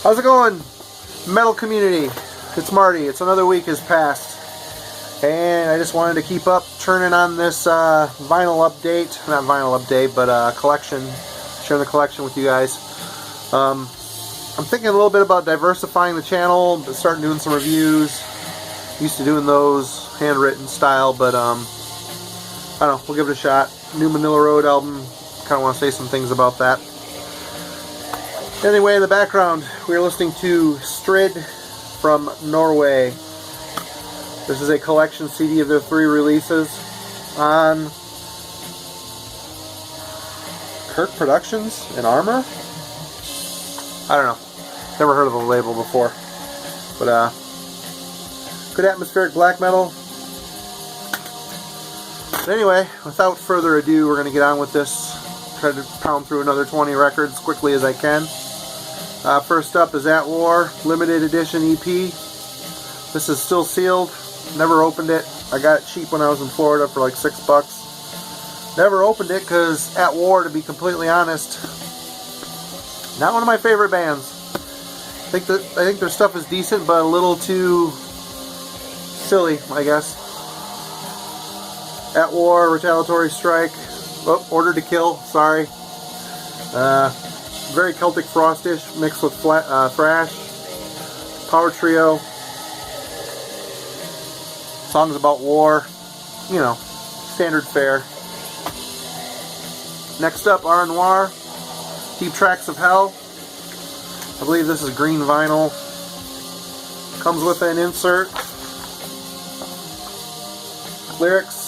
How's it going, metal community? It's Marty. It's another week has passed, and I just wanted to keep up churning on this vinyl update. Not vinyl update, but collection. Sharing the collection with you guys. I'm thinking a little bit about diversifying the channel, but starting doing some reviews. Used to doing those handwritten style, but I don't know. We'll give it a shot. New Manila Road album. Kind of want to say some things about that. Anyway, in the background, we are listening to Strid from Norway. This is a collection CD of their 3 releases on Kirk Productions and Armor? I don't know. Never heard of the label before. But, good atmospheric black metal. But anyway, without further ado, we're going to get on with this. Try to pound through another 20 records as quickly as I can. First up is At War, limited edition EP. This is still sealed. Never opened it. I got it cheap when I was in Florida for like $6. Never opened it because At War, to be completely honest, not one of my favorite bands. I think their stuff is decent, but a little too silly, I guess. At War, Retaliatory Strike, Order to Kill, sorry. Very Celtic Frostish mixed with thrash. Power trio. Songs about war. You know, standard fare. Next up, R Noir, Deep Tracks of Hell. I believe this is green vinyl. Comes with an insert. Lyrics.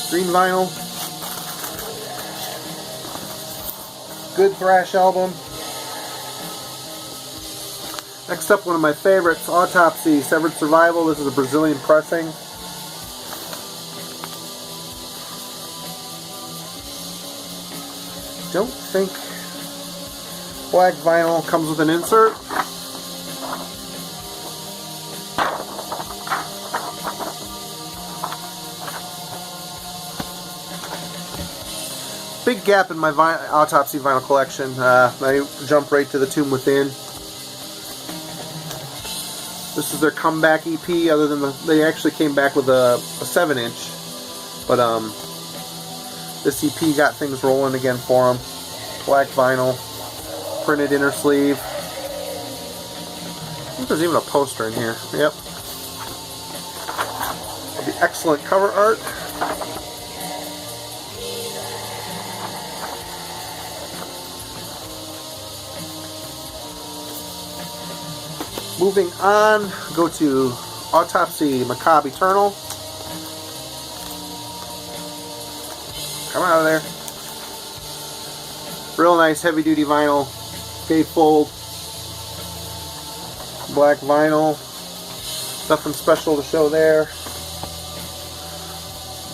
Green vinyl. Good thrash album. Next up, one of my favorites, Autopsy, Severed Survival. This is a Brazilian pressing. Don't think black vinyl comes with an insert. Big gap in my Autopsy vinyl collection. I jump right to The Tomb Within. This is their comeback EP, other than they actually came back with a 7-inch. But this EP got things rolling again for them. Black vinyl, printed inner sleeve. I think there's even a poster in here. Yep. The excellent cover art. Moving on, go to Autopsy, Macabre Eternal. Come out of there. Real nice heavy duty vinyl. Gatefold. Black vinyl. Nothing special to show there.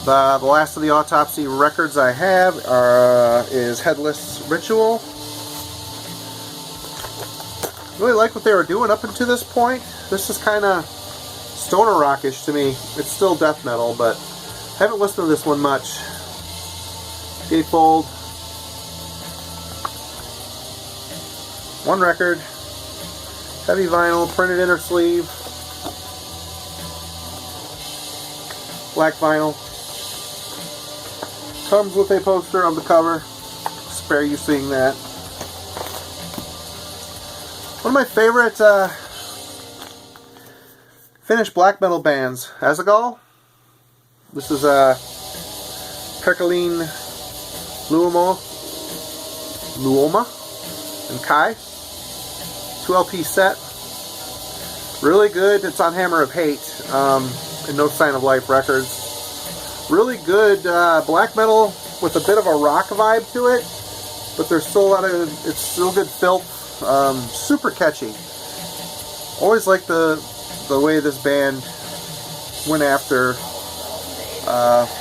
The last of the Autopsy records I have is Headless Ritual. Really like what they were doing up until this point. This is kind of stoner rockish to me. It's still death metal, but I haven't listened to this one much. Gatefold. One record. Heavy vinyl, printed inner sleeve. Black vinyl. Comes with a poster on the cover. Spare you seeing that. One of my favorite Finnish black metal bands, Azagal. This is Perkalin Luoma and Kai. 2 LP set. Really good. It's on Hammer of Hate and No Sign of Life Records. Really good black metal with a bit of a rock vibe to it, but there's still a lot of, it's still good filth. Super catchy. Always liked the way this band went after,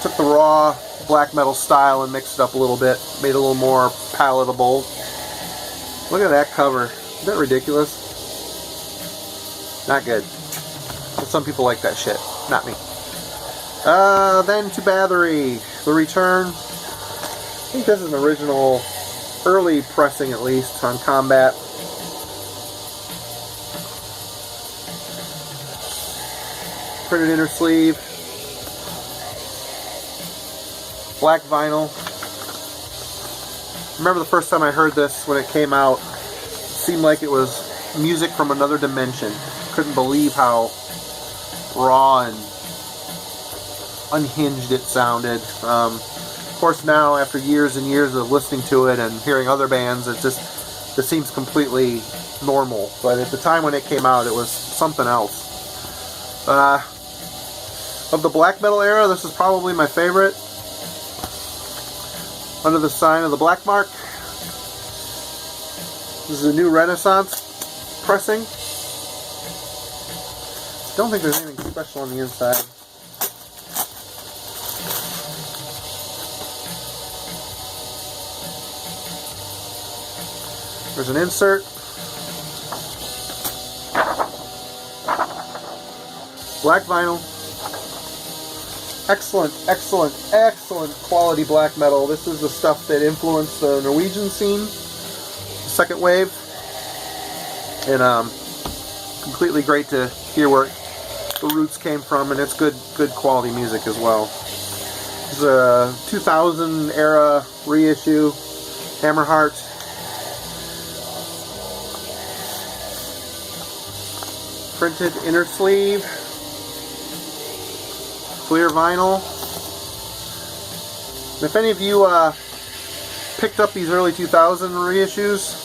took the raw black metal style and mixed it up a little bit, made it a little more palatable. Look at that cover. Isn't that ridiculous? Not good. But some people like that shit. Not me. Then to Bathory, The Return. I think this is an original early pressing at least on Combat. Printed inner sleeve. Black vinyl. Remember the first time I heard this when it came out, it seemed like it was music from another dimension. Couldn't believe how raw and unhinged it sounded. Of course now, after years and years of listening to it and hearing other bands, it seems completely normal. But at the time when it came out, it was something else. Of the black metal era, this is probably my favorite. Under the Sign of the Black Mark. This is a new Renaissance pressing. Don't think there's anything special on the inside. There's an insert. Black vinyl. Excellent, excellent, excellent quality black metal. This is the stuff that influenced the Norwegian scene, the second wave. And completely great to hear where the roots came from, and it's good quality music as well. This is a 2000 era reissue, Hammerheart. Printed inner sleeve. Clear vinyl. And if any of you picked up these early 2000 reissues,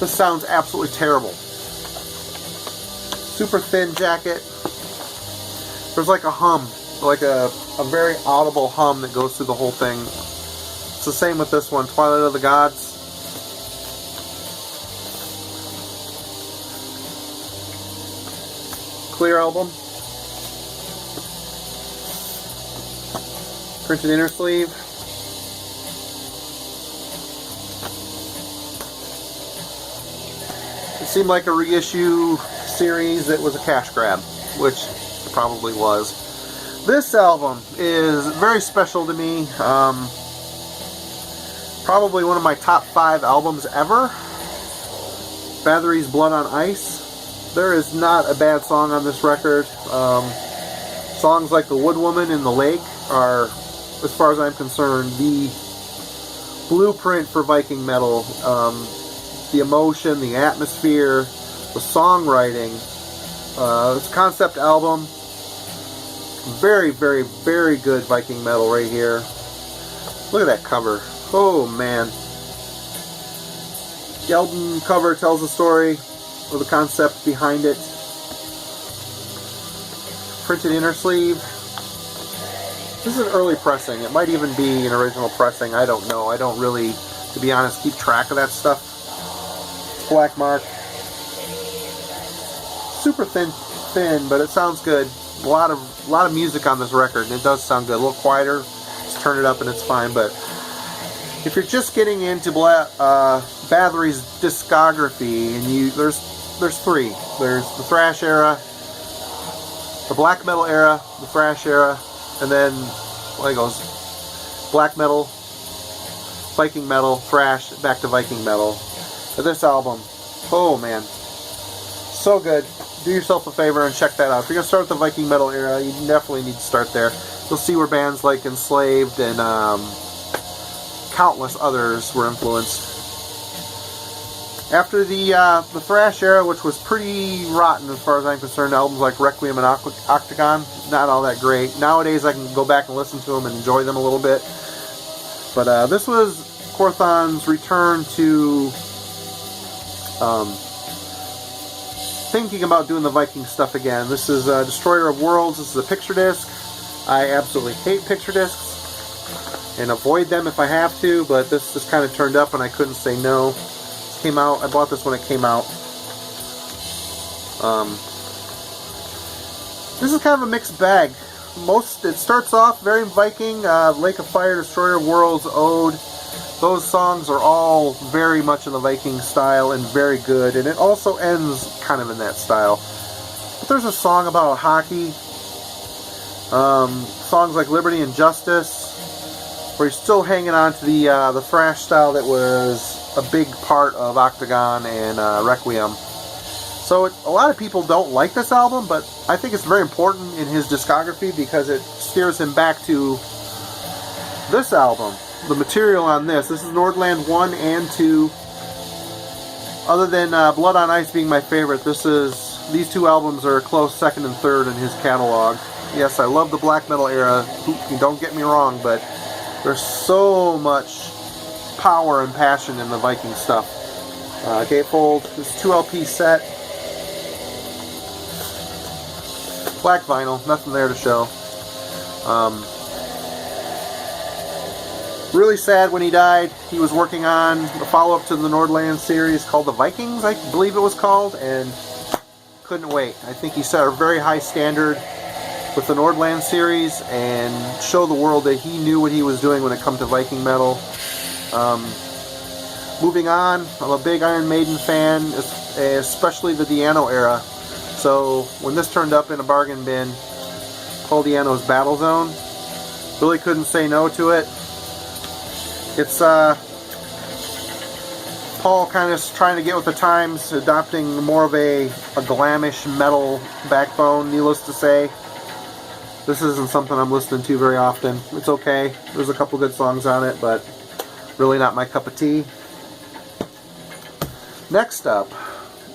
this sounds absolutely terrible. Super thin jacket. There's like a hum, like a very audible hum that goes through the whole thing. It's the same with this one, Twilight of the Gods. Clear album. Printed inner sleeve. It seemed like a reissue series that was a cash grab, which it probably was. This album is very special to me. Probably one of my top 5 albums ever. Bathory's Blood on Ice. There is not a bad song on this record. Songs like The Wood Woman and The Lake are, as far as I'm concerned, the blueprint for Viking metal. The emotion, the atmosphere, the songwriting. It's a concept album. Very, very, very good Viking metal right here. Look at that cover. Oh man. The album cover tells the story of the concept behind it. Printed inner sleeve. This is an early pressing. It might even be an original pressing. I don't know. I don't really, to be honest, keep track of that stuff. Black mark. Super thin, but it sounds good. A lot of music on this record, and it does sound good. A little quieter. Just turn it up and it's fine. But if you're just getting into Bathory's discography, and there's 3. There's the thrash era, the black metal era, the thrash era, and then, well, it goes black metal, Viking metal, thrash, back to Viking metal. But this album, oh man, so good. Do yourself a favor and check that out. If you're going to start with the Viking metal era, you definitely need to start there. You'll see where bands like Enslaved and countless others were influenced. After the thrash era, which was pretty rotten as far as I'm concerned, albums like Requiem and Octagon, not all that great. Nowadays I can go back and listen to them and enjoy them a little bit. But this was Quorthon's return to thinking about doing the Viking stuff again. This is Destroyer of Worlds. This is a picture disc. I absolutely hate picture discs and avoid them if I have to, but this just kind of turned up and I couldn't say no. Came out. I bought this when it came out. This is kind of a mixed bag. It starts off very Viking. Lake of Fire, Destroyer of Worlds, Ode. Those songs are all very much in the Viking style and very good, and it also ends kind of in that style. But there's a song about hockey. Songs like Liberty and Justice. where he's still hanging on to the thrash style that was a big part of Octagon and Requiem. So a lot of people don't like this album, but I think it's very important in his discography because it steers him back to this album, the material on this. This is Nordland 1 and 2. Other than Blood on Ice being my favorite, these two albums are a close second and third in his catalog. Yes, I love the black metal era, don't get me wrong, but there's so much power and passion in the Viking stuff. Gatefold, this 2 LP set. Black vinyl, nothing there to show. Really sad when he died. He was working on the follow-up to the Nordland series called the Vikings, I believe it was called, and couldn't wait. I think he set a very high standard with the Nordland series and show the world that he knew what he was doing when it comes to Viking metal. Moving on, I'm a big Iron Maiden fan, especially the Di'Anno era. So when this turned up in a bargain bin, Paul Di'Anno's Battle Zone, really couldn't say no to it. It's Paul kind of trying to get with the times, adopting more of a glamish metal backbone, needless to say. This isn't something I'm listening to very often. It's okay. There's a couple good songs on it, but really not my cup of tea. Next up,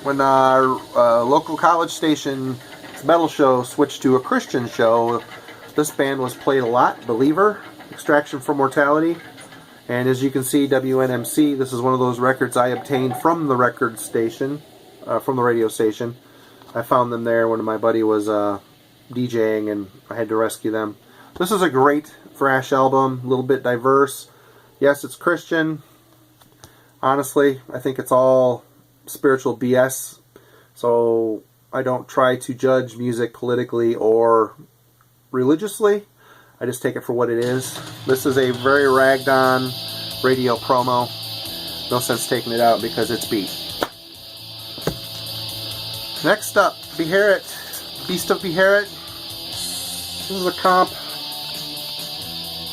when our local college station metal show switched to a Christian show, this band was played a lot. Believer, Extraction from Mortality. And as you can see, WNMC, this is one of those records I obtained from the record station, from the radio station. I found them there when my buddy was DJing and I had to rescue them. This is a great thrash album, a little bit diverse. Yes, it's Christian. Honestly, I think it's all spiritual BS. So I don't try to judge music politically or religiously. I just take it for what it is. This is a very ragged on radio promo. No sense taking it out because it's beat. Next up, Beherit, Beast of Beherit. This is a comp.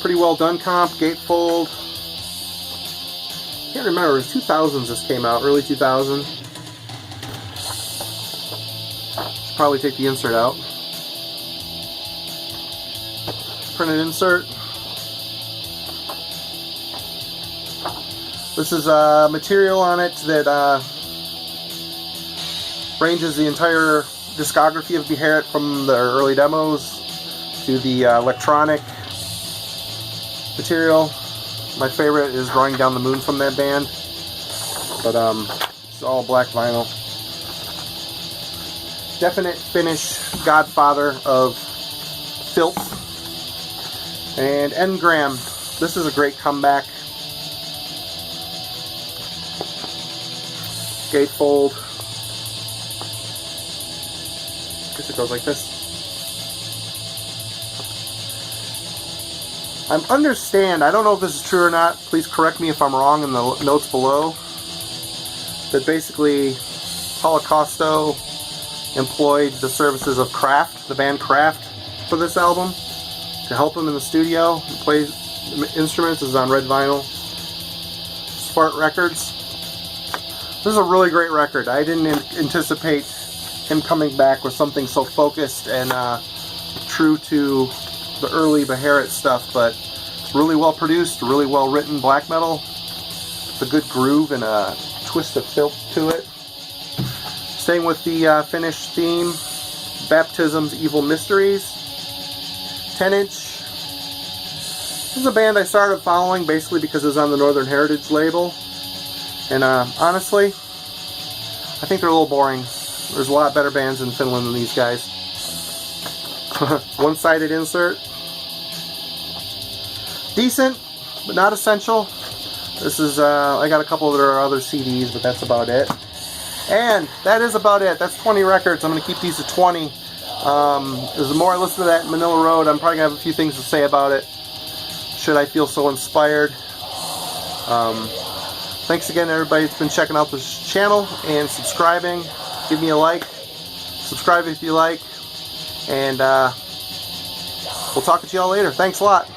Pretty well done comp. Gatefold. Can't remember, it was 2000s this came out, early 2000. Should probably take the insert out. Printed insert. This is material on it that ranges the entire discography of Beherit from their early demos to the electronic material. My favorite is Drawing Down the Moon from that band, but it's all black vinyl. Definite Finnish godfather of filth. And Engram, this is a great comeback. Gatefold. I guess it goes like this. I understand, I don't know if this is true or not, please correct me if I'm wrong in the notes below, that basically Holocausto employed the services of Kraft, the band Kraft, for this album to help him in the studio and play instruments. This is on red vinyl. Smart Records. This is a really great record. I didn't anticipate him coming back with something so focused and true to the early Beherit stuff, but it's really well produced, really well written black metal. It's a good groove and a twist of filth to it. Staying with the Finnish theme, Baptism's Evil Mysteries. 10-inch. This is a band I started following basically because it was on the Northern Heritage label. And honestly, I think they're a little boring. There's a lot better bands in Finland than these guys. One-sided insert. Decent, but not essential. This is, I got a couple of their other CDs, but that's about it. And that is about it. That's 20 records. I'm going to keep these at 20. As the more I listen to that Manila Road, I'm probably going to have a few things to say about it, should I feel so inspired. Thanks again, everybody that's been checking out this channel and subscribing. Give me a like. Subscribe if you like. And we'll talk to y'all later. Thanks a lot.